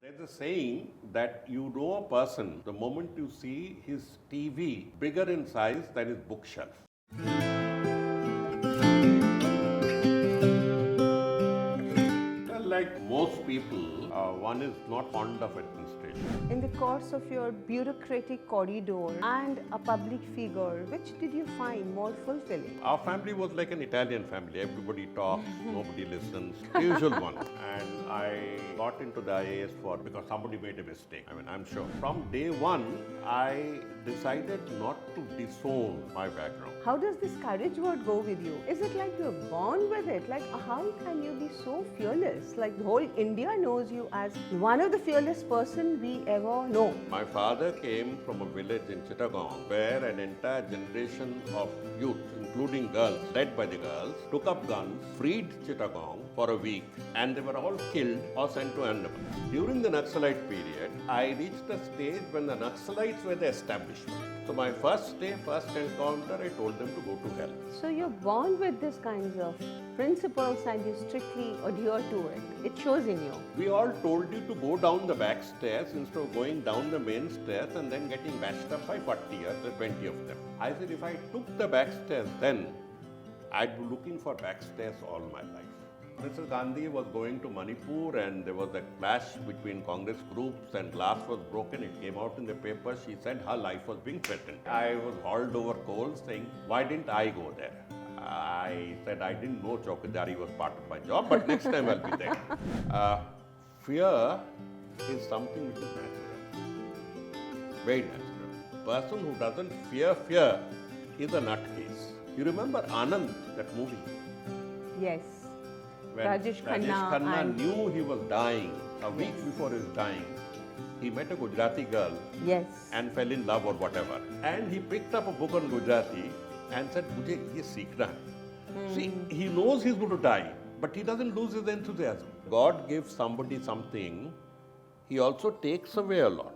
There's a saying that you know a person the moment you see his TV bigger in size than his bookshelf. Well, like most people, one is not fond of administration. In the course of your bureaucratic corridor and a public figure, which did you find more fulfilling? Our family was like an Italian family. Everybody talks, nobody listens. The usual one. And I got into the IAS because somebody made a mistake. I'm sure. From day one, I decided not to disown my background. How does this courage word go with you? Is it like you're born with it? Like, how can you be so fearless? Like, the whole India knows you as one of the fearless person we ever know. My father came from a village in Chittagong where an entire generation of youth, including girls, led by the girls, took up guns, freed Chittagong for a week, and they were all killed or sent to Andaman. During the Naxalite period, I reached a stage when the Naxalites were the establishment. So my first encounter, I told them to go to hell. So you're born with these kinds of principles and you strictly adhere to it. It shows in you. We all told you to go down the back stairs instead of going down the main stairs and then getting bashed up by 40 or 20 of them. I said if I took the back stairs then, I'd be looking for back stairs all my life. Mrs. Gandhi was going to Manipur and there was a clash between Congress groups and glass was broken. It came out in the paper. She said her life was being threatened. I was hauled over coals saying, why didn't I go there? I said I didn't know Chowkidari was part of my job, but next time I'll be there. Fear is something which is natural, very natural. A person who doesn't fear is a nutcase. You remember Anand, that movie? Yes. When Rajesh Khanna knew he was dying, a week before his dying, he met a Gujarati girl and fell in love or whatever. And he picked up a book on Gujarati and said, "Mujhe ye seekhna hai." See, he knows he's going to die, but he doesn't lose his enthusiasm. God gives somebody something, he also takes away a lot.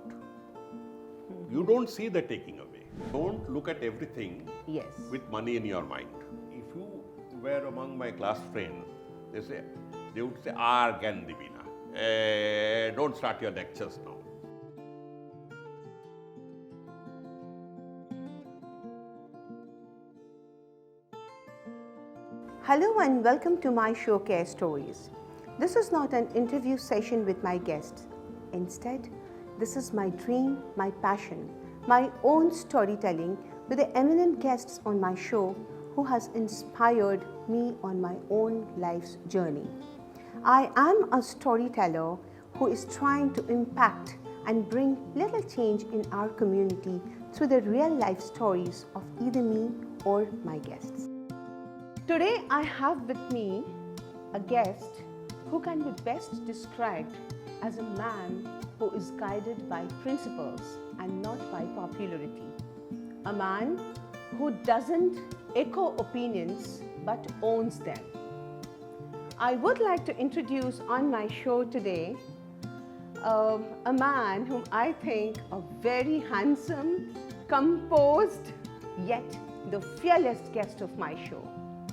You don't see the taking away. Don't look at everything with money in your mind. If you were among my class friends, they would say, Gyan Divina. Don't start your lectures now. Hello and welcome to my show Carestories. This is not an interview session with my guests. Instead, this is my dream, my passion, my own storytelling with the eminent guests on my show who has inspired me on my own life's journey. I am a storyteller who is trying to impact and bring little change in our community through the real life stories of either me or my guests. Today I have with me a guest who can be best described as a man who is guided by principles and not by popularity. A man who doesn't echo opinions but owns them. I would like to introduce on my show today a man whom I think a very handsome, composed, yet the fearless guest of my show,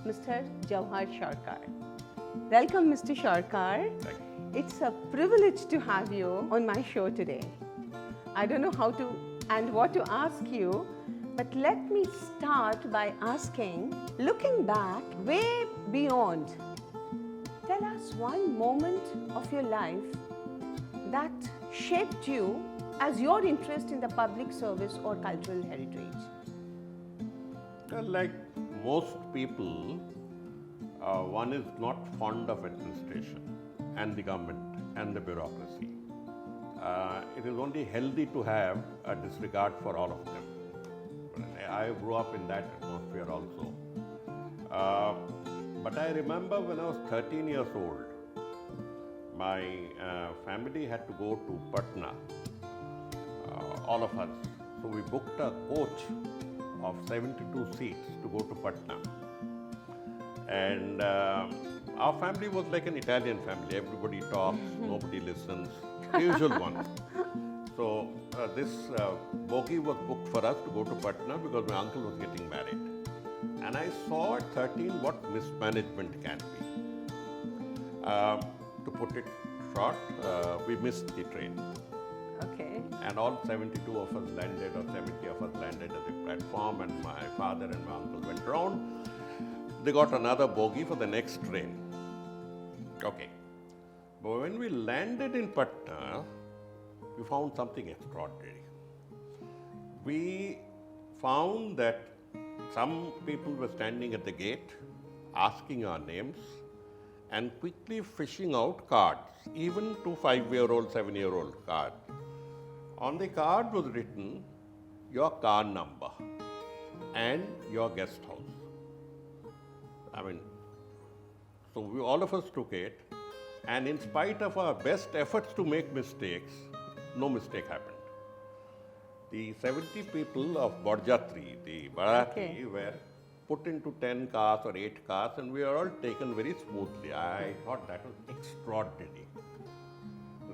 Mr. Jawhar Sircar. Welcome, Mr. Sircar. Thank you. It's a privilege to have you on my show today. I don't know how to and what to ask you, but let me start by asking, looking back way beyond, tell us one moment of your life that shaped you as your interest in the public service or cultural heritage. Well, like most people, one is not fond of administration and the government and the bureaucracy. It is only healthy to have a disregard for all of them. I grew up in that atmosphere also. But I remember when I was 13 years old, my family had to go to Patna, all of us. So we booked a coach of 72 seats to go to Patna. And our family was like an Italian family. Everybody talks, nobody listens. The usual one. So this bogie was booked for us to go to Patna because my uncle was getting married. And I saw at 13 what mismanagement can be. To put it short, we missed the train. Okay. And all 72 of us landed, or 70 of us landed at the platform, and my father and my uncle went round. They got another bogie for the next train. Okay. But when we landed in Patna, we found something extraordinary. We found that some people were standing at the gate, asking our names, and quickly fishing out cards, even to 5-year-old, 7-year-old cards. On the card was written your car number and your guest house. I mean, so all of us took it, and in spite of our best efforts to make mistakes, no mistake happened. The 70 people of Borjatri, the Bharati, were put into 10 cars or 8 cars, and we were all taken very smoothly. I thought that was extraordinary.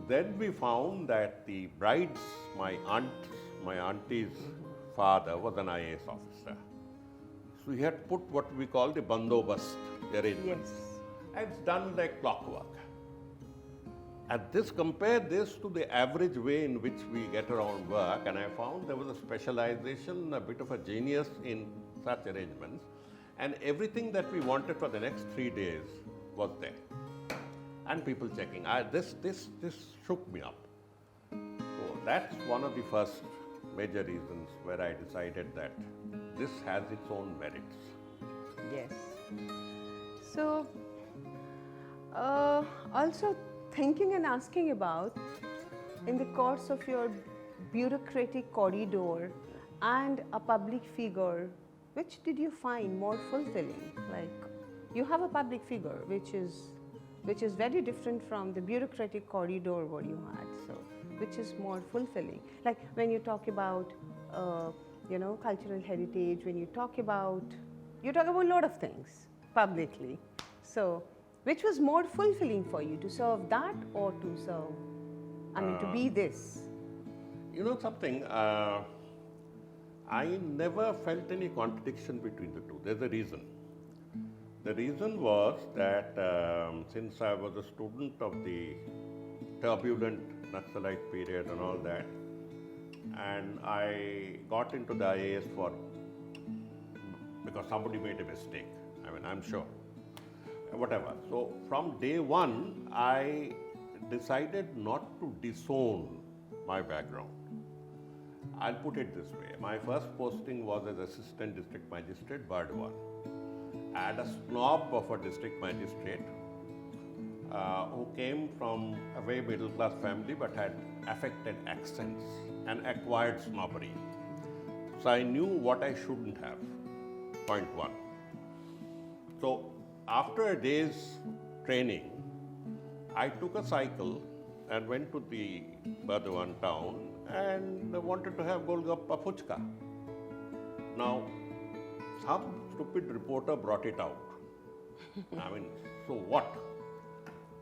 Then we found that the bride's, my auntie's father was an IAS officer. So he had put what we call the bandobast arrangements. Yes. And it's done like clockwork. And compare this to the average way in which we get around work, and I found there was a specialization, a bit of a genius in such arrangements, and everything that we wanted for the next 3 days was there. And people checking. This shook me up. So that's one of the first major reasons where I decided that this has its own merits. Yes. So, also thinking and asking about, in the course of your bureaucratic corridor and a public figure, which did you find more fulfilling? Like, you have a public figure which is very different from the bureaucratic corridor what you had. So, which is more fulfilling? Like when you talk about, cultural heritage, when you talk about a lot of things publicly. So, which was more fulfilling for you, to serve that or to serve, to be this? You know something, I never felt any contradiction between the two. There's a reason. The reason was that since I was a student of the turbulent Naxalite period and all that, and I got into the IAS because somebody made a mistake. I'm sure. Whatever. So from day one, I decided not to disown my background. I'll put it this way. My first posting was as Assistant District Magistrate, Bardwan. I had a snob of a district magistrate who came from a very middle class family but had affected accents and acquired snobbery. So I knew what I shouldn't have, point one. So after a day's training, I took a cycle and went to the Bardwan town and wanted to have Golgappa Puchka. Now, some stupid reporter brought it out. So what?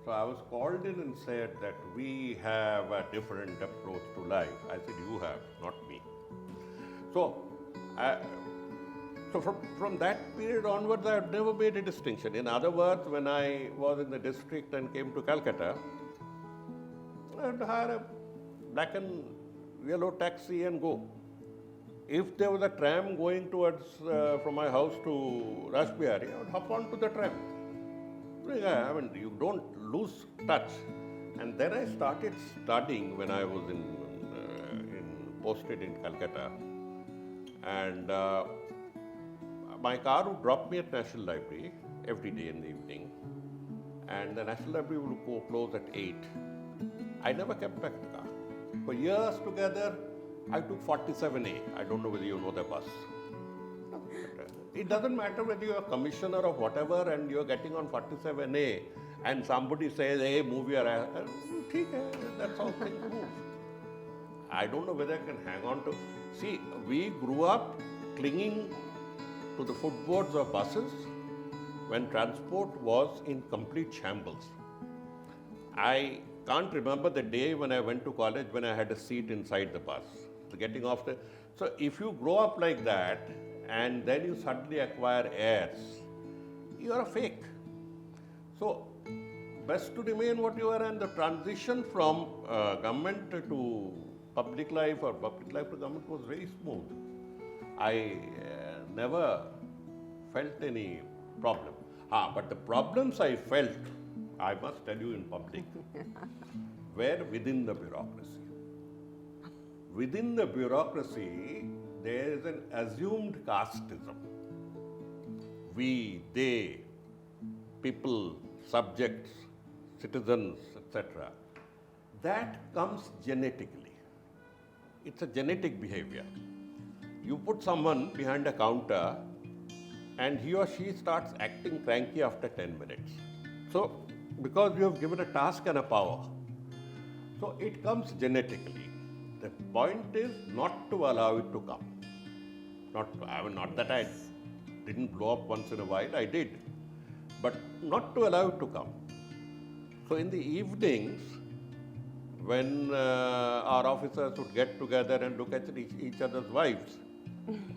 So I was called in and said that we have a different approach to life. I said, you have, not me. So from that period onwards, I have never made a distinction. In other words, when I was in the district and came to Calcutta, I would hire a black and yellow taxi and go. If there was a tram going towards from my house to Rajbihari, I would hop on to the tram. You don't lose touch. And then I started studying when I was posted in Calcutta. And my car would drop me at National Library every day in the evening, and the National Library would go close at 8. I never kept back the car. For years together, I took 47A. I don't know whether you know the bus. It doesn't matter whether you're a commissioner or whatever and you're getting on 47A and somebody says, hey, move your ass. That's how things move. I don't know whether I can hang on to. See, we grew up clinging to the footboards of buses when transport was in complete shambles. I can't remember the day when I went to college when I had a seat inside the bus. Getting off the. So if you grow up like that and then you suddenly acquire heirs, you are a fake. So best to remain what you are, and the transition from government to public life or public life to government was very smooth. I never felt any problem. But the problems I felt, I must tell you in public, were within the bureaucracy. Within the bureaucracy, there is an assumed casteism. We, they, people, subjects, citizens, etc. That comes genetically. It's a genetic behavior. You put someone behind a counter and he or she starts acting cranky after 10 minutes. So, because you have given a task and a power, so it comes genetically. The point is not to allow it to come. Not that I didn't blow up once in a while, I did. But not to allow it to come. So in the evenings, when our officers would get together and look at each other's wives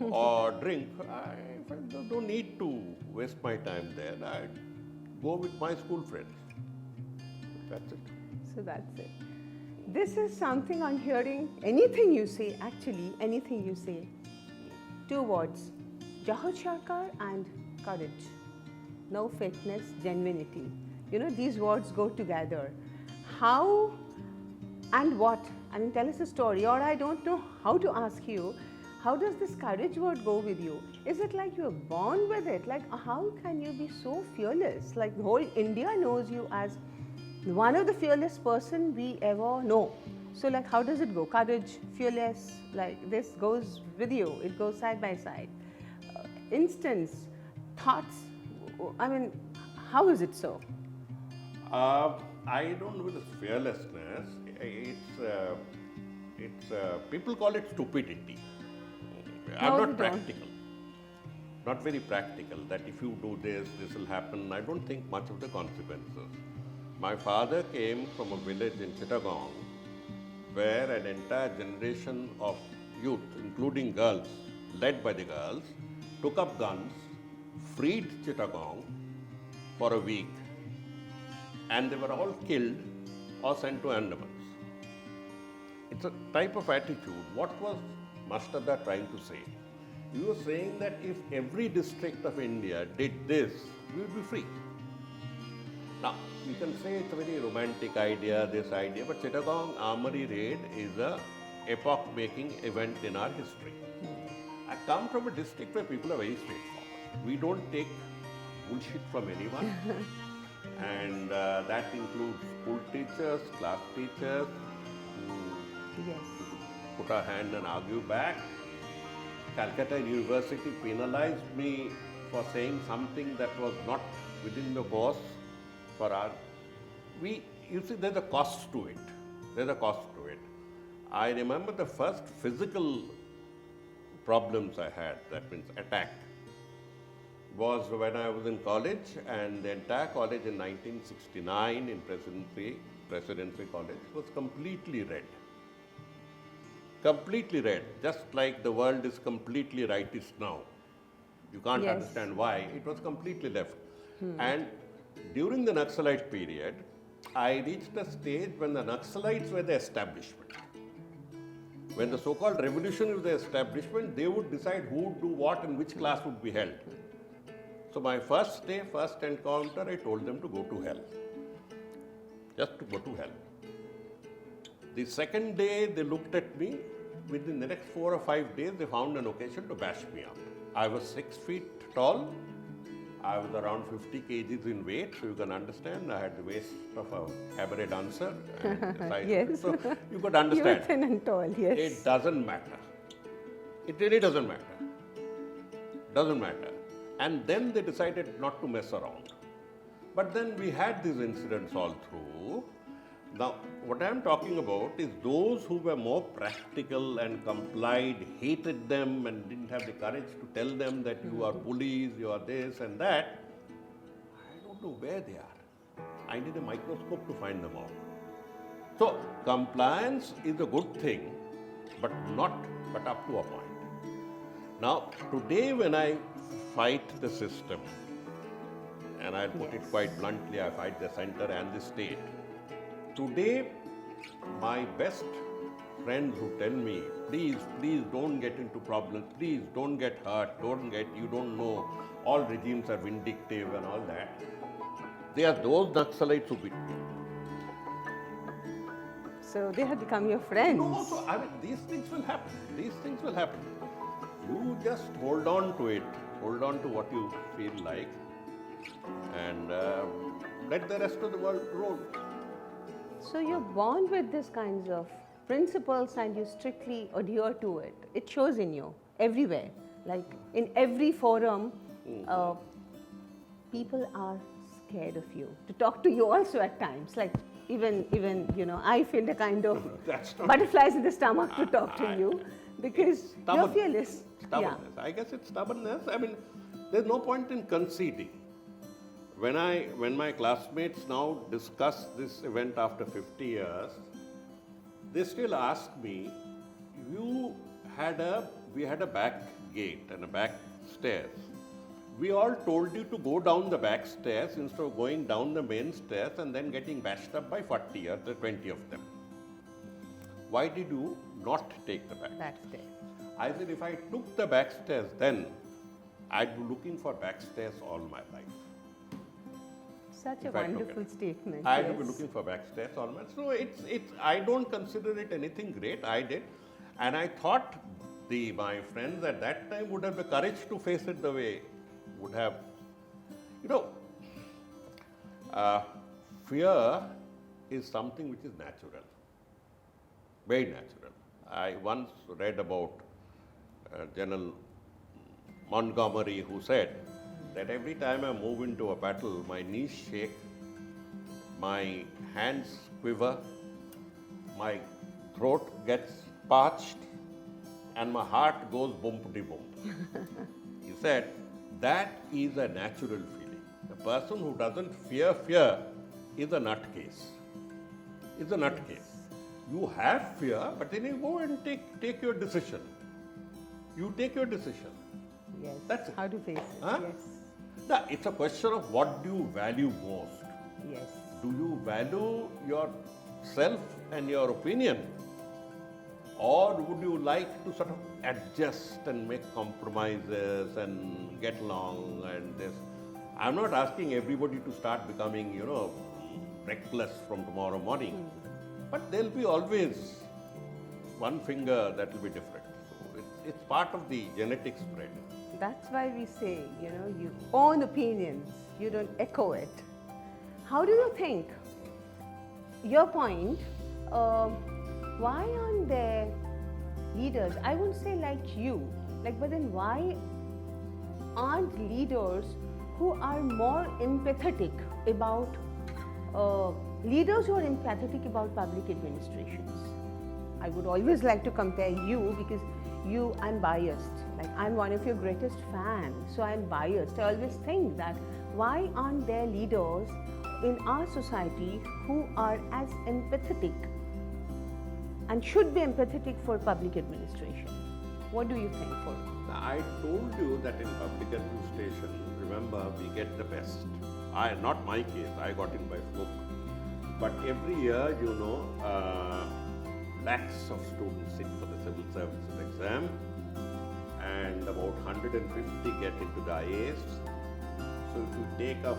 or drink, I felt there's no need to waste my time there. I'd go with my school friends. That's it. So that's it. This is something I'm hearing, anything you say, actually, anything you say. 2 words, Jawhar Sircar and courage. No fakeness, genuinity. You know, these words go together. How and what? I mean, tell us a story, or I don't know how to ask you. How does this courage word go with you? Is it like you're born with it? Like, how can you be so fearless? Like, the whole India knows you as one of the fearless person we ever know. So, like, how does it go? Courage, fearless, like this goes with you. It goes side by side. Instance, thoughts. I mean, how is it so? I don't know with the fearlessness. People call it stupidity. I'm not practical. Not very practical, that if you do this, this will happen. I don't think much of the consequences. My father came from a village in Chittagong where an entire generation of youth, including girls, led by the girls, took up guns, freed Chittagong for a week, and they were all killed or sent to Andamans. It's a type of attitude. What was Mastada trying to say? He was saying that if every district of India did this, we would be free. Now, you can say it's a very romantic idea, this idea, but Chittagong Armory raid is a epoch-making event in our history. I come from a district where people are very straightforward. We don't take bullshit from anyone. And that includes school teachers, class teachers, Yes. put our hand and argue back. Calcutta University penalized me for saying something that was not within the course for our... You see, there's a cost to it. There's a cost to it. I remember the first physical problems I had, that means attack, was when I was in college, and the entire college in 1969 in Presidency College was completely red. Completely red, just like the world is completely rightist now. You can't understand why. It was completely left. And during the Naxalite period, I reached a stage when the Naxalites were the establishment. When the so-called revolution was the establishment, they would decide who would do what and which class would be held. So my first day, first encounter, I told them to go to hell. Just to go to hell. The second day, they looked at me. Within the next 4 or 5 days, they found an occasion to bash me up. I was 6 feet tall. I was around 50 kgs in weight, so you can understand. I had the waist of a cabaret dancer. And the size. Yes. So you could understand. You were thin and tall, yes. It doesn't matter. It really doesn't matter. Doesn't matter. And then they decided not to mess around. But then we had these incidents all through. Now, what I am talking about is those who were more practical and complied, hated them and didn't have the courage to tell them that you are bullies, you are this and that. I don't know where they are. I need a microscope to find them all. So, compliance is a good thing, but up to a point. Now, today when I fight the system, and I'll put it Yes. quite bluntly, I fight the center and the state. Today, my best friends who tell me, please don't get into problems, please don't get hurt, you don't know, all regimes are vindictive and all that. They are those Naxalites who beat me. So they have become your friends. No, so I mean, these things will happen. These things will happen. You just hold on to it, hold on to what you feel like, and let the rest of the world roll. So you're born with these kinds of principles and you strictly adhere to it. It shows in you everywhere. Like in every forum, people are scared of you to talk to you also at times. Like even I feel the kind of That's not butterflies in the stomach to talk to you because you're stubborn. fearless. Stubbornness. I guess it's stubbornness. I mean, there's no point in conceding. When my classmates now discuss this event after 50 years, they still ask me, we had a back gate and a back stairs. We all told you to go down the back stairs instead of going down the main stairs and then getting bashed up by 40 or 20 of them. Why did you not take the back? That's there. I said, if I took the back stairs, then I'd be looking for back stairs all my life. Such a If I took wonderful it. statement. I'd yes. be looking for back stairs all my life. So I don't consider it anything great. I did. And I thought my friends at that time would have the courage to face it the way would have. Fear is something which is natural. Very natural. I once read about General Montgomery, who said that every time I move into a battle, my knees shake, my hands quiver, my throat gets parched, and my heart goes boom-de-boom. He said, that is a natural feeling. The person who doesn't fear is a nutcase. Is a nutcase. You have fear, but then you go and take your decision. You take your decision. Yes. That's it. How to face it. Huh? Yes. Now, it's a question of what do you value most. Yes. Do you value yourself and your opinion? Or would you like to sort of adjust and make compromises and get along and this? I'm not asking everybody to start becoming, reckless from tomorrow morning. But there'll be always one finger that will be different. So it's part of the genetic spread. That's why we say, you own opinions, you don't echo it. How do you think, your point, why aren't there leaders, I wouldn't say like you, but then why aren't leaders who are more empathetic about, leaders who are empathetic about public administrations? I would always like to compare you because I'm biased. I'm one of your greatest fans, so I'm biased. I always think that why aren't there leaders in our society who are as empathetic and should be empathetic for public administration? What do you think for? I told you that in public administration, remember, we get the best. Not my case, I got in by fluke. But every year, lakhs of students sit for the civil services exam and about 150 get into the IAS. So if you take up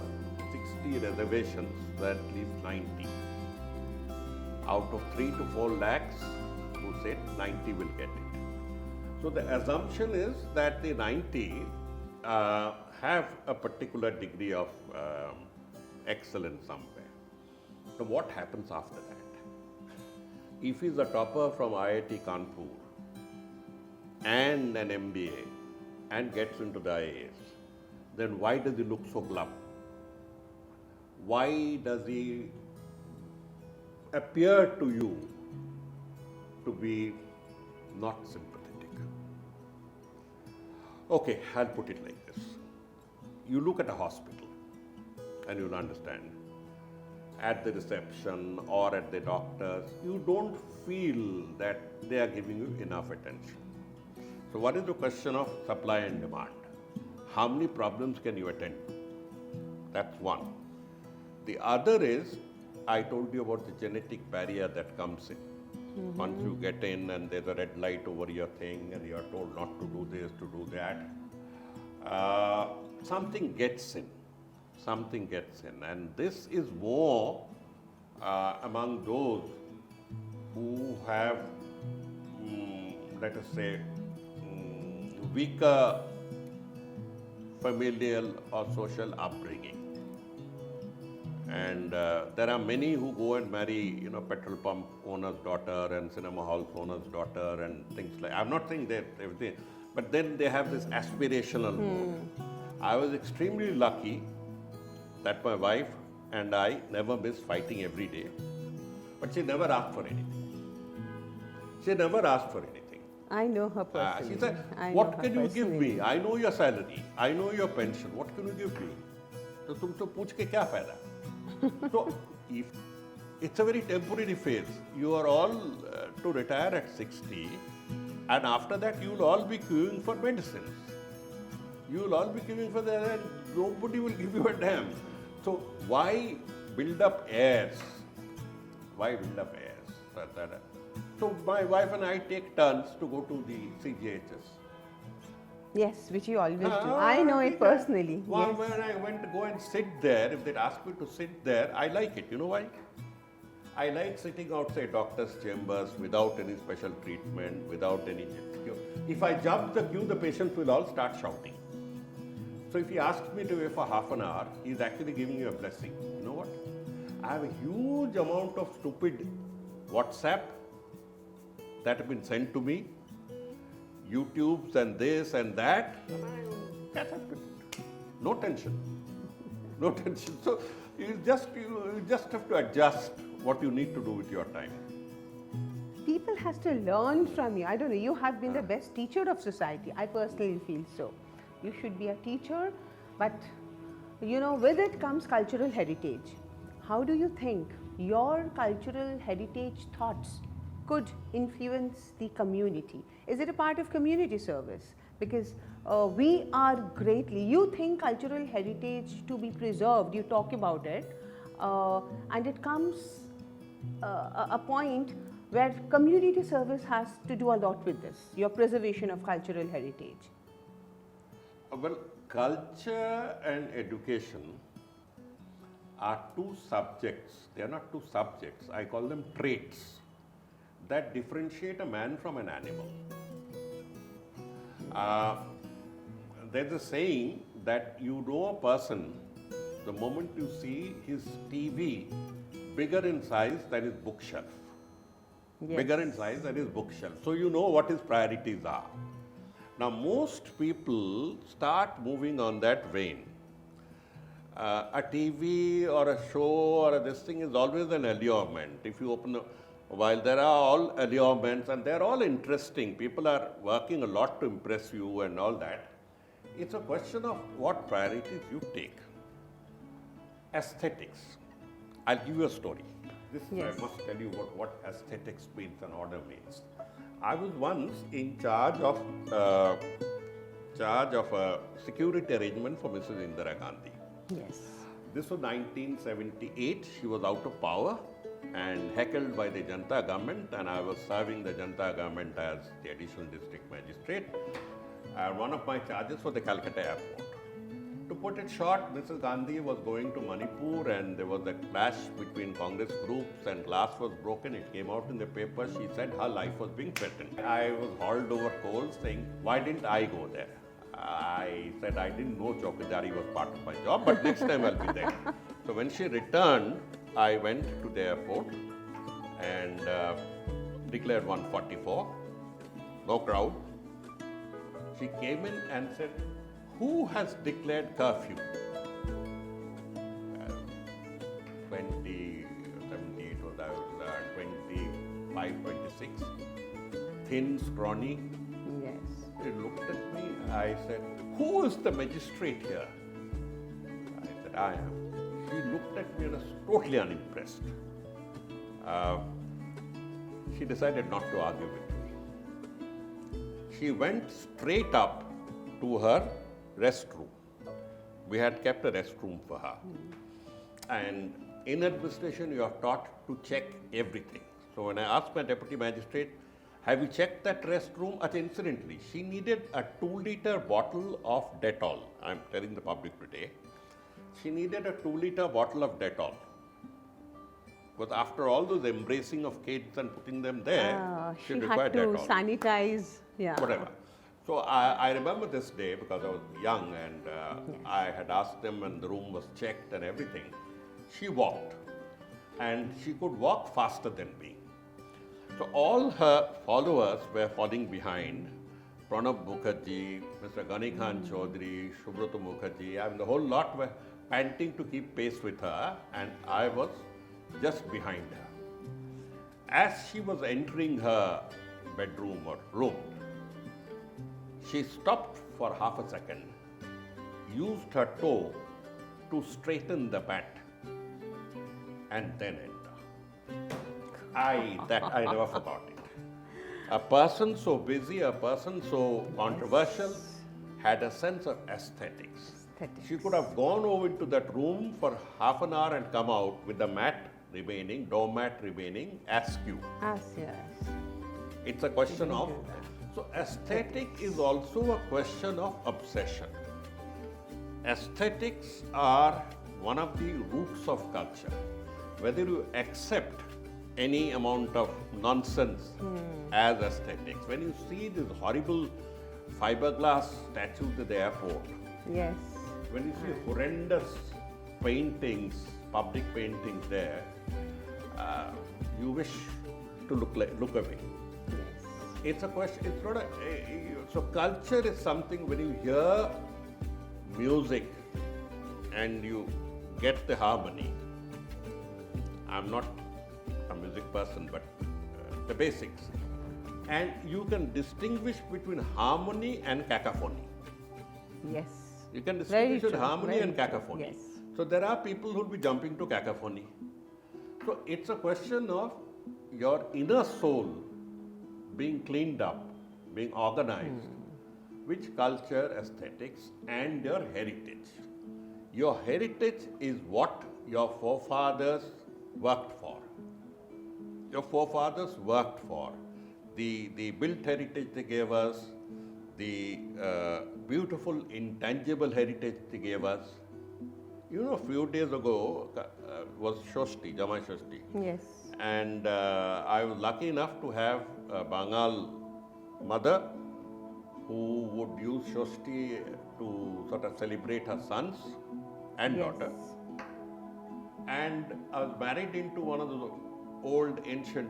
60 reservations, that leaves 90. Out of 3 to 4 lakhs who sit, 90 will get it. So the assumption is that the 90 have a particular degree of excellence somewhere. So what happens after that? If he's a topper from IIT Kanpur and an MBA and gets into the IAS, then why does he look so glum? Why does he appear to you to be not sympathetic? Okay, I'll put it like this. You look at a hospital and you'll understand. At the reception or at the doctors, you don't feel that they are giving you enough attention. So what is the question of supply and demand? How many problems can you attend to? That's one. The other is, I told you about the genetic barrier that comes in. Once you get in and there's a red light over your thing and you're told not to do this, to do that, something gets in. Something gets in. And this is more among those who have, let us say, weaker familial or social upbringing. And there are many who go and marry, petrol pump owner's daughter and cinema hall owner's daughter and things like. I'm not saying that everything, but then they have this aspirational mode. I was extremely lucky that my wife and I never missed fighting every day, but she never asked for anything. She never asked for anything. I know her personally. She said, "What can you give me? I know your salary. I know your pension. What can you give me? तो तुमसे पूछ के क्या फायदा?" So, if it's a very temporary phase, you are all to retire at 60, and after that you will all be queuing for medicines. You will all be queuing for that, and nobody will give you a damn. So, why build up heirs? Why build up heirs? So, my wife and I take turns to go to the CGHS. Yes, which you always do. I know it personally. Well, yes. when I went to go and sit there, if they'd ask me to sit there, I like it. You know why? I like sitting outside doctor's chambers without any special treatment, without any queue. If I jump the queue, the patients will all start shouting. So if he asks me to wait for half an hour, he's actually giving you a blessing. You know what? I have a huge amount of stupid WhatsApp that have been sent to me, YouTubes and this and that, and I catch up with it. No tension. No tension. So you just have to adjust what you need to do with your time. People has to learn from you. I don't know, you have been the best teacher of society. I personally feel so. You should be a teacher, but with it comes cultural heritage. How do you think your cultural heritage thoughts could influence the community? Is it a part of community service? Because we are greatly, you think cultural heritage to be preserved, you talk about it, and it comes a point where community service has to do a lot with this, your preservation of cultural heritage. Well, culture and education are two subjects. They are not two subjects. I call them traits that differentiate a man from an animal. There's a saying that you know a person the moment you see his TV bigger in size than his bookshelf. Yes. Bigger in size than his bookshelf. So you know what his priorities are. Now most people start moving on that vein. A TV or a show or this thing is always an allurement. If you open while there are all allurements and they're all interesting, people are working a lot to impress you and all that. It's a question of what priorities you take. Aesthetics. I'll give you a story. Yes. I must tell you what aesthetics means and order means. I was once in charge of a security arrangement for Mrs. Indira Gandhi. Yes. This was 1978. She was out of power and heckled by the Janata government, and I was serving the Janata government as the additional district magistrate. One of my charges was the Calcutta airport. To put it short, Mrs. Gandhi was going to Manipur and there was a clash between Congress groups and glass was broken. It came out in the paper. She said her life was being threatened. I was hauled over coals saying, why didn't I go there? I said I didn't know Chowkidari was part of my job, but next time I'll be there. So when she returned, I went to the airport and declared 144, no crowd. She came in and said, who has declared curfew? 2078 was 25, 26, thin, scrawny. Yes. She looked at me, I said, who is the magistrate here? I said, I am. She looked at me and was totally unimpressed. She decided not to argue with me. She went straight up to her restroom we had kept a restroom for her. And in administration, you are taught to check everything. So when I asked my deputy magistrate, have you checked that restroom? Incidentally, she needed a 2-liter bottle of Dettol. I'm telling the public today. She needed a 2-liter bottle of Dettol. Because after all those embracing of kids and putting them there, she required had to Dettol. sanitize. Yeah. Whatever. So I remember this day because I was young and I had asked them and the room was checked and everything. She walked and she could walk faster than me. So all her followers were falling behind. Pranab Mukherjee, Mr. Ghani Khan Chaudhary, Subrata Mukherjee, I mean the whole lot were panting to keep pace with her and I was just behind her. As she was entering her bedroom or room, she stopped for half a second, used her toe to straighten the mat and then enter. I never forgot it. A person so busy, a person so controversial had a sense of aesthetics. She could have gone over to that room for half an hour and come out with the mat remaining, doormat remaining askew. Yes. It's a question of, so aesthetic is also a question of obsession. Aesthetics are one of the roots of culture. Whether you accept any amount of nonsense as aesthetics, when you see these horrible fiberglass statues at the airport, Yes. when you see horrendous paintings, public paintings there, you wish to look away. Yes. It's a question, it's not so culture is something when you hear music and you get the harmony. I'm not a music person, but the basics. And you can distinguish between harmony and cacophony. Yes. You can Very distinguish between true, harmony very and true, cacophony. yes. So there are people who will be jumping to cacophony. So it's a question of your inner soul being cleaned up, being organized, which culture, aesthetics, and your heritage. Your heritage is what your forefathers worked for. Your forefathers worked for. The built heritage they gave us, the beautiful intangible heritage they gave us. You know, a few days ago was Shoshti, Jamai Shoshti. Yes. And I was lucky enough to have a Bengal mother who would use Shoshti to sort of celebrate her sons and daughter. And I was married into one of those old ancient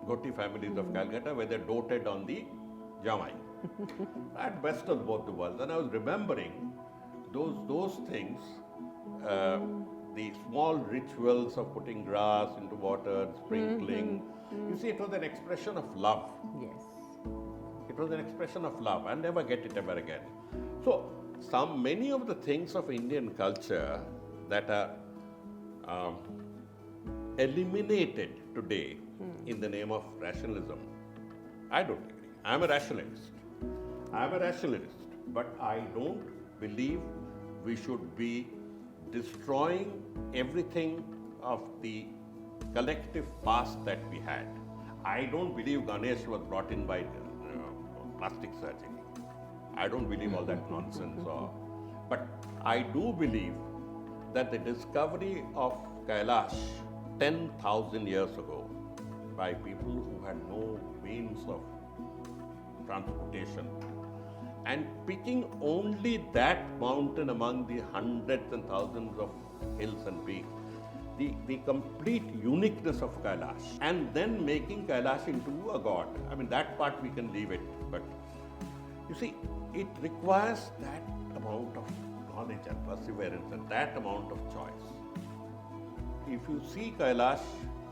Goti families of Calcutta where they doted on the Jamai. At best of both the worlds. And I was remembering those things, the small rituals of putting grass into water, sprinkling. You see, it was an expression of love. Yes. It was an expression of love. I'll never get it ever again. So, many of the things of Indian culture that are eliminated today in the name of rationalism, I don't agree. I'm a rationalist. But I don't believe we should be destroying everything of the collective past that we had. I don't believe Ganesh was brought in by plastic surgery. I don't believe all that nonsense. But I do believe that the discovery of Kailash 10,000 years ago by people who had no means of transportation and picking only that mountain among the hundreds and thousands of hills and peaks, the complete uniqueness of Kailash, and then making Kailash into a god. I mean, that part we can leave it, but you see, it requires that amount of knowledge and perseverance and that amount of choice. If you see Kailash,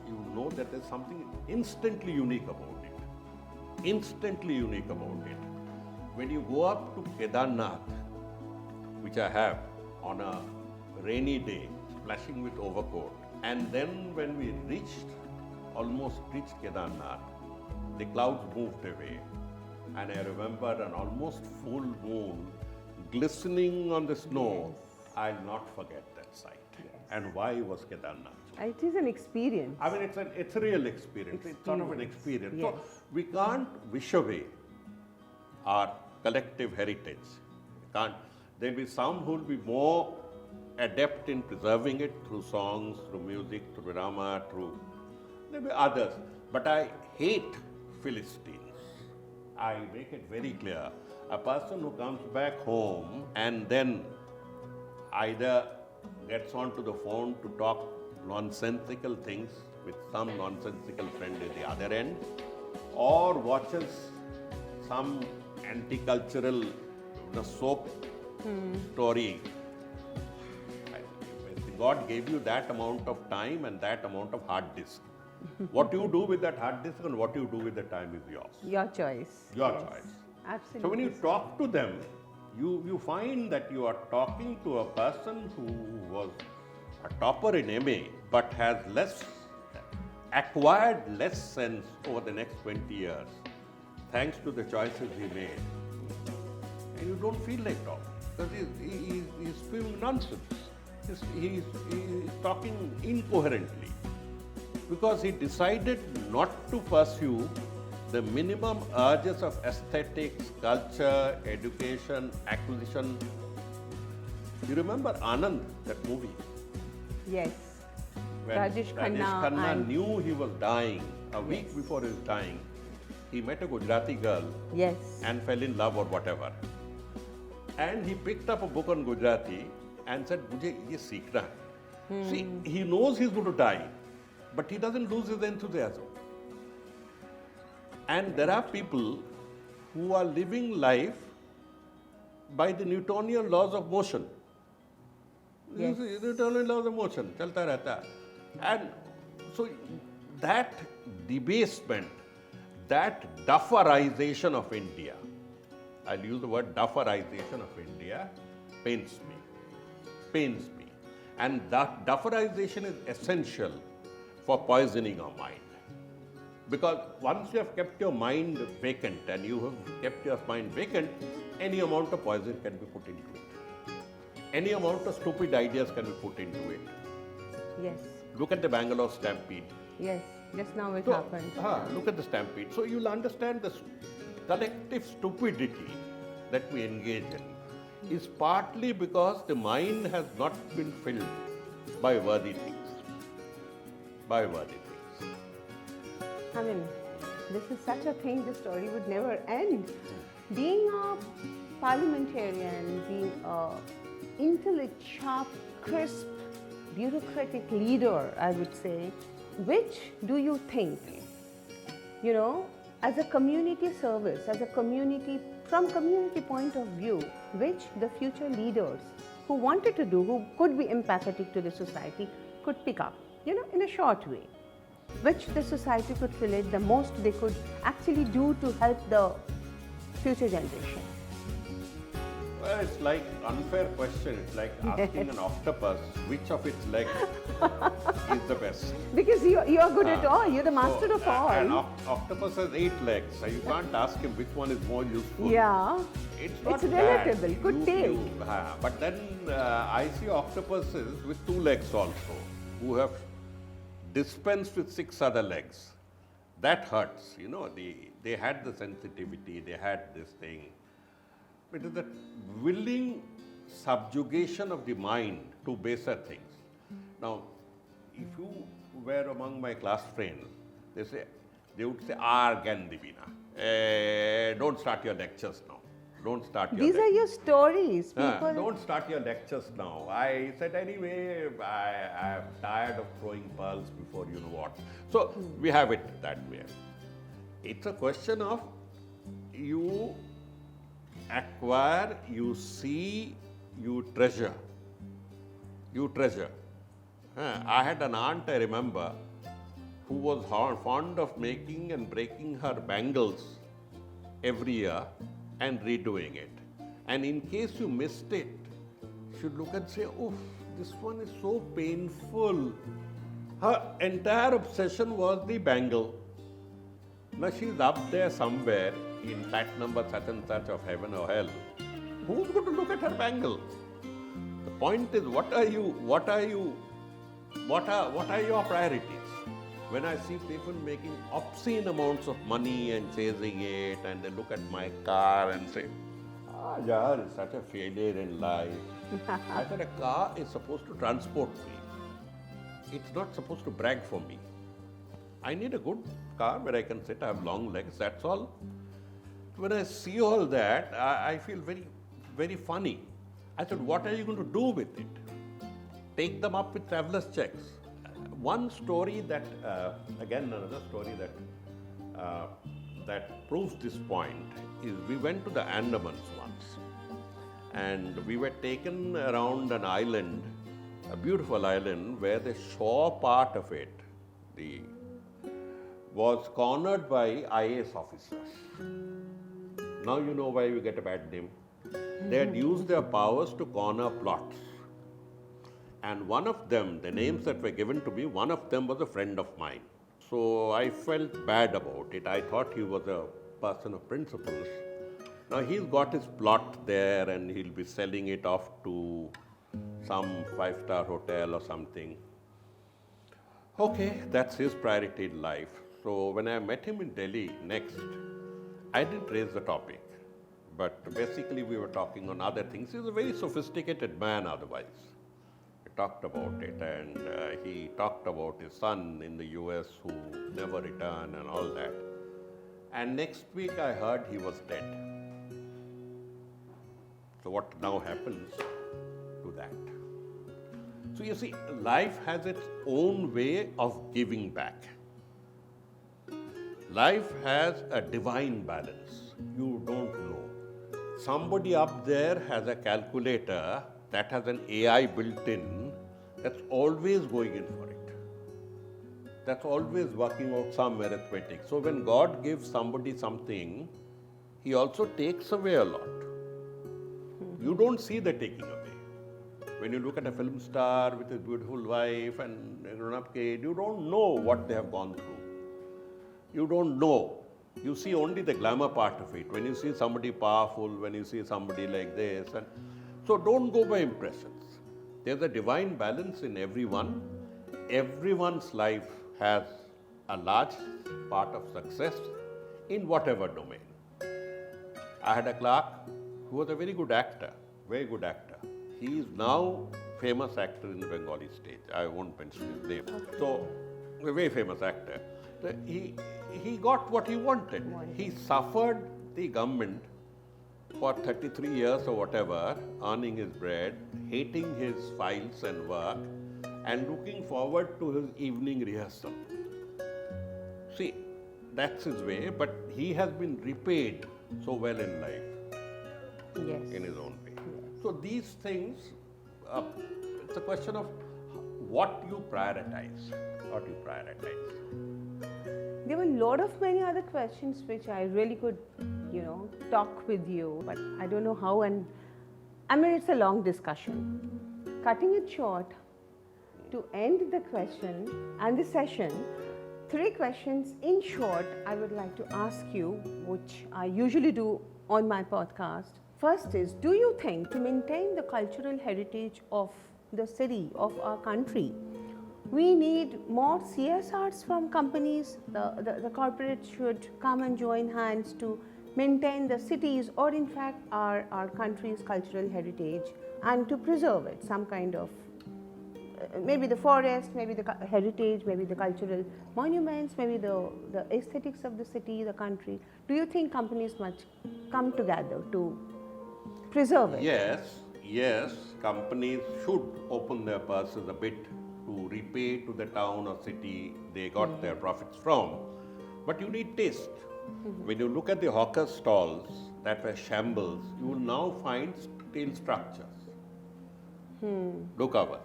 you know that there's something instantly unique about it. Instantly unique about it. When you go up to Kedarnath, which I have on a rainy day, splashing with overcoat, and then when we almost reached Kedarnath, the clouds moved away, and I remember an almost full moon glistening on the snow, I'll not forget that sight. And why was Kedarnath? It is an experience. I mean, it's a real experience. It's sort of an experience. Yes. So we can't wish away our collective heritage. We can't. There'll be some who will be more adept in preserving it through songs, through music, through drama, there'll be others. But I hate Philistines. I make it very clear. A person who comes back home and then either gets onto the phone to talk nonsensical things with some nonsensical friend at the other end, or watches some anti-cultural soap story. God gave you that amount of time and that amount of hard disk. What you do with that hard disk and what you do with the time is yours. Your choice. Your Yes. choice. Absolutely. So when you talk to them, you find that you are talking to a person who was a topper in MA but has acquired less sense over the next 20 years thanks to the choices he made. And you don't feel like talking because he's spewing nonsense. He's talking incoherently because he decided not to pursue the minimum urges of aesthetics, culture, education, acquisition. You remember Anand, that movie? Yes. When Rajesh Khanna and- knew he was dying, a week before he was dying, he met a Gujarati girl Yes. and fell in love or whatever. And he picked up a book on Gujarati and said, "Mujhe ye seekhna hai." See, he knows he's going to die, but he doesn't lose his enthusiasm. And there are people who are living life by the Newtonian laws of motion. Yes. Newtonian laws of motion, chalta rehta hai. And so that debasement, that dufferization of India, I'll use the word dufferization of India, pains me. Pains me. And that dufferization is essential for poisoning our mind. Because once you have kept your mind vacant and you have kept your mind vacant, any amount of poison can be put into it. Any amount of stupid ideas can be put into it. Yes. Look at the Bangalore stampede. Yes. Just now it So, happened. look at the stampede. So you'll understand the collective stupidity that we engage in is partly because the mind has not been filled by worthy things. By worthy things. I mean, this is such a thing, the story would never end. Being a parliamentarian, being a intellect, sharp, crisp, bureaucratic leader, I would say, which do you think, as a community service, as a community, from community point of view, which the future leaders who wanted to do, who could be empathetic to the society, could pick up, in a short way, which the society could relate the most they could actually do to help the future generation? Well, it's like unfair question. It's like asking an octopus which of its legs is the best. Because you are good at all, you're the master of all. An octopus has 8 legs, so you can't ask him which one is more useful. Yeah, It's not it's that. relatable, good take. But then I see octopuses with 2 legs also, who have dispensed with 6 other legs. That hurts, they had the sensitivity, they had this thing. It is the willing subjugation of the mind to baser things. Now, if you were among my class friends, they would say, Gandivina, don't start your lectures now. Don't start your These are your stories. People. Don't start your lectures now. I said, anyway, I am tired of throwing pearls before you know what. So, we have it that way. It's a question of you acquire, you see, you treasure. You treasure. I had an aunt, I remember, who was fond of making and breaking her bangles every year and redoing it. And in case you missed it, you should look and say, oh, this one is so painful. Her entire obsession was the bangle. Now she's up there somewhere in flat number such and such of heaven or hell. Who's going to look at her bangle? The point is, what are your priorities? When I see people making obscene amounts of money and chasing it, and they look at my car and say, Jawhar is such a failure in life. I said, a car is supposed to transport me. It's not supposed to brag for me. I need a good car where I can sit, I have long legs, that's all. When I see all that, I feel very, very funny. I said, what are you going to do with it? Take them up with traveler's checks. One story that, again, another story that proves this point is we went to the Andamans once, and we were taken around an island, a beautiful island, where the shore part of it was cornered by IAS officers. Now you know why we get a bad name. They had used their powers to corner plots. And one of them, the names that were given to me, one of them was a friend of mine. So I felt bad about it. I thought he was a person of principles. Now he's got his plot there and he'll be selling it off to some 5-star hotel or something. Okay, that's his priority in life. So when I met him in Delhi next, I didn't raise the topic. But basically we were talking on other things. He's a very sophisticated man otherwise. We talked about it, and he talked about his son in the US who never returned and all that. And next week I heard he was dead. So what now happens to that? So you see, life has its own way of giving back. Life has a divine balance. You don't know. Somebody up there has a calculator that has an AI built in that's always going in for it. That's always working out some arithmetic. So when God gives somebody something, He also takes away a lot. You don't see the taking away. When you look at a film star with his beautiful wife and a grown-up kid, you don't know what they have gone through. You don't know. You see only the glamour part of it. When you see somebody powerful, when you see somebody like this. And so don't go by impressions. There's a divine balance in everyone. Everyone's life has a large part of success in whatever domain. I had a clerk who was a very good actor. He is now famous actor in the Bengali stage. I won't mention his name. So, a very famous actor. So he got what he wanted. He suffered the government for 33 years or whatever, earning his bread, hating his files and work, and looking forward to his evening rehearsal. See, that's his way, but he has been repaid so well in life. Yes. In his own way. Yes. So these things, it's a question of what you prioritize. There were a lot of many other questions which I really could, talk with you, but I don't know how, and I mean, it's a long discussion. Cutting it short, to end the question and the session, 3 questions in short I would like to ask you, which I usually do on my podcast. First is, do you think to maintain the cultural heritage of the city, of our country, we need more CSRs from companies? The corporates should come and join hands to maintain the cities or in fact our country's cultural heritage and to preserve it, some kind of, maybe the forest, maybe the heritage, maybe the cultural monuments, maybe the aesthetics of the city, the country. Do you think companies must come together to preserve it? Yes, companies should open their purses a bit to repay to the town or city they got their profits from. But you need taste. When you look at the hawker stalls that were shambles, you will now find steel structures, door covers.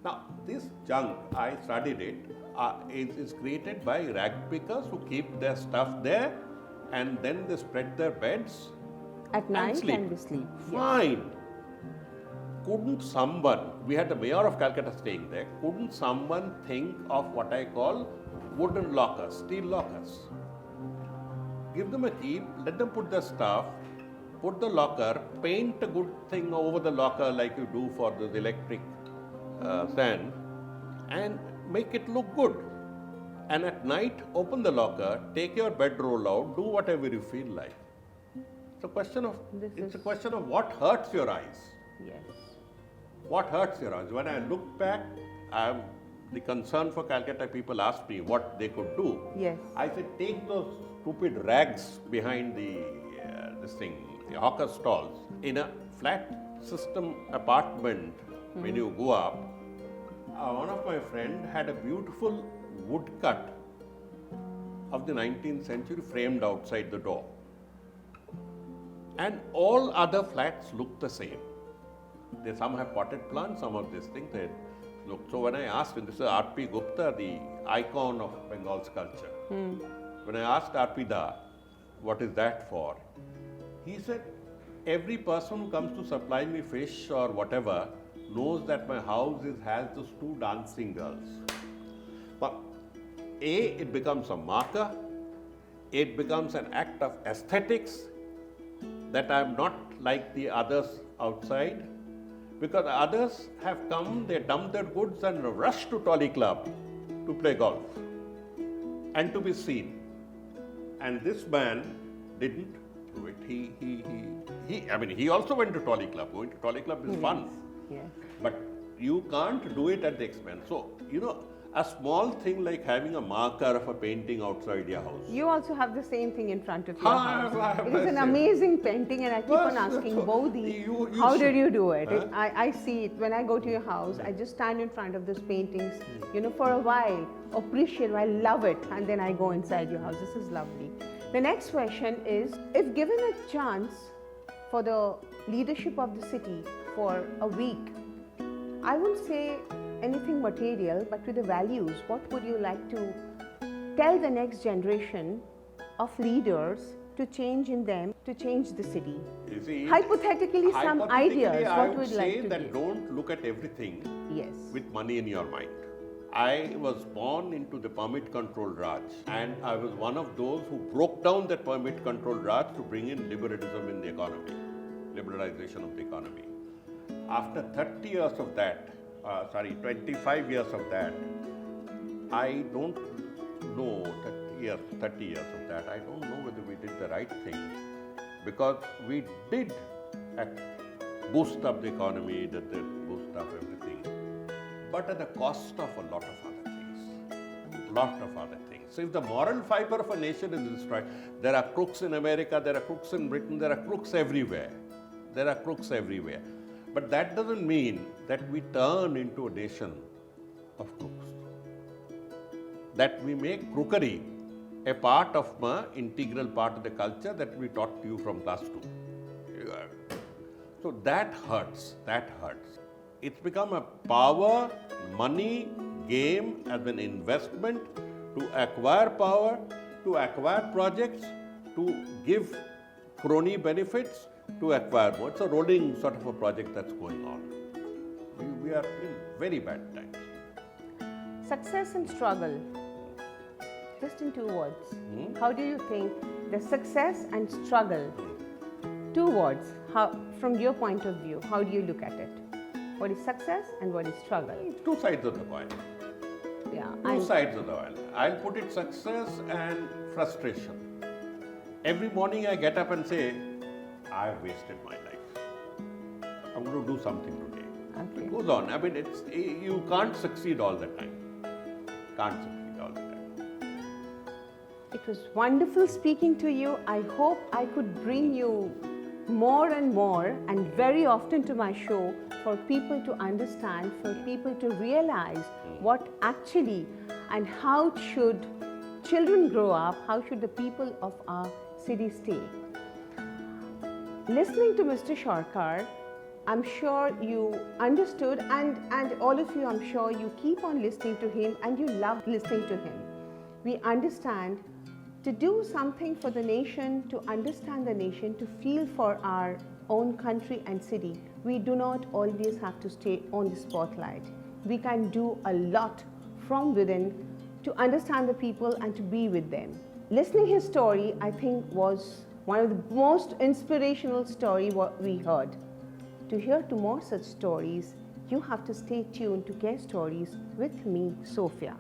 Now, this junk, I studied it, is created by rag pickers who keep their stuff there and then they spread their beds At night sleep. and we sleep. Fine. Couldn't someone, we had the mayor of Calcutta staying there, couldn't someone think of what I call wooden lockers, steel lockers? Give them a key, let them put their stuff, put the locker, paint a good thing over the locker like you do for the electric stand, and make it look good. And at night, open the locker, take your bedroll out, do whatever you feel like. It's a question of what hurts your eyes. Yes. What hurts your eyes? When I look back, the concern for Calcutta people asked me what they could do. Yes. I said, take those stupid rags behind the hawker stalls. In a flat system apartment, when you go up, one of my friends had a beautiful woodcut of the 19th century framed outside the door. And all other flats look the same. Some have potted plants, some of these things. So when I asked him, this is R.P. Gupta, the icon of Bengal's culture. When I asked R.P. Da, what is that for? He said, every person who comes to supply me fish or whatever knows that my house has those two dancing girls. But it becomes a marker, it becomes an act of aesthetics, that I am not like the others outside, because the others have come, they dumped their goods and rushed to Tolly Club to play golf and to be seen. And this man didn't do it. He also went to Tolly Club. Going to Tolly Club is fun. Yes. But you can't do it at the expense. So, a small thing like having a marker of a painting outside your house. You also have the same thing in front of your house. It is an amazing painting, and I keep on asking Bodhi, how did you do it? I see it when I go to your house. I just stand in front of those paintings, for a while, appreciate, I love it, and then I go inside your house. This is lovely. The next question is, if given a chance for the leadership of the city for a week, I wouldn't say anything material, but with the values, what would you like to tell the next generation of leaders to change in them, to change the city? You see, hypothetically, some ideas, what would you like to say that give? don't look at everything Yes. with money in your mind. I was born into the permit control Raj, and I was one of those who broke down that permit control Raj to bring in liberalism in the economy, liberalization of the economy. After 30 years of that, 25 years of that, I don't know, 30 years of that, I don't know whether we did the right thing, because we did boost up the economy, boost up everything, but at the cost of a lot of other things. So if the moral fiber of a nation is destroyed, there are crooks in America, there are crooks in Britain, there are crooks everywhere. But that doesn't mean that we turn into a nation of crooks. That we make crookery a part of an integral part of the culture that we taught you from class 2. So that hurts. It's become a power, money game as an investment to acquire power, to acquire projects, to give crony benefits, to acquire more. It's a rolling sort of a project that's going on. We are in very bad times. Success and struggle, just in 2 words. How do you think the success and struggle, 2 words, from your point of view, how do you look at it? What is success and what is struggle? 2 sides of the coin. Yeah. 2 sides of the coin. I'll put it success and frustration. Every morning I get up and say, I've wasted my life. I'm going to do something today. Okay. It goes on. You can't succeed all the time. It was wonderful speaking to you. I hope I could bring you more and more and very often to my show for people to understand, for people to realize what actually and how should children grow up, how should the people of our city stay. Listening to Mr. Sircar, I'm sure you understood, and all of you, I'm sure you keep on listening to him and you love listening to him. We understand to do something for the nation, to understand the nation, to feel for our own country and city. We do not always have to stay on the spotlight. We can do a lot from within to understand the people and to be with them. Listening his story, I think, was one of the most inspirational story what we heard. To hear to more such stories, you have to stay tuned to Care Stories with me, Sophia.